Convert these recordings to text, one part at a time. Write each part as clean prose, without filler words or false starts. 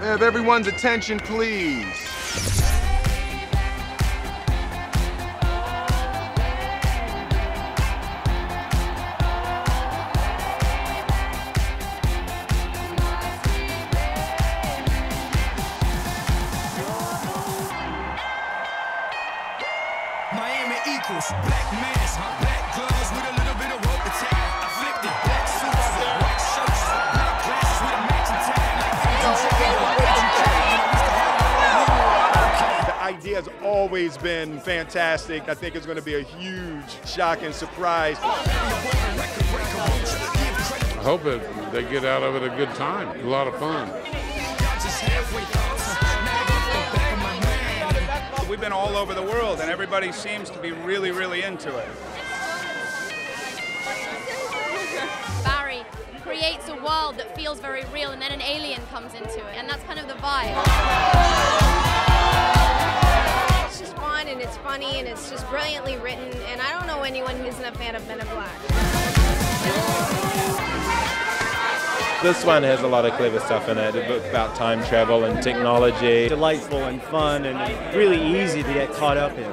Have everyone's attention, please. Miami equals black mask, black gloves with a little bit of rope to tie. Afflicted black suits, white shirts, black glasses with a matching tie. The idea has always been fantastic. I think it's going to be a huge shock and surprise. I hope they get out of it a good time, a lot of fun. We've been all over the world, and everybody seems to be really, really into it. Barry creates a world that feels very real, and then an alien comes into it, and that's kind of the vibe. It's just fun, and it's funny, and it's just brilliantly written, and I don't know anyone who isn't a fan of Men in Black. This one has a lot of clever stuff in it about time travel and technology. Delightful and fun and really easy to get caught up in.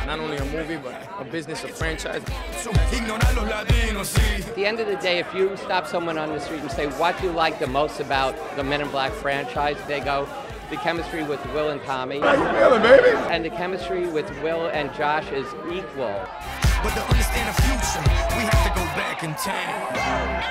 Not only a movie, but a business, a franchise. At the end of the day, if you stop someone on the street and say, what do you like the most about the Men in Black franchise, they go, the chemistry with Will and Tommy. How you feeling, baby? And the chemistry with Will and Josh is equal. But to understand the future, we have to go back in time.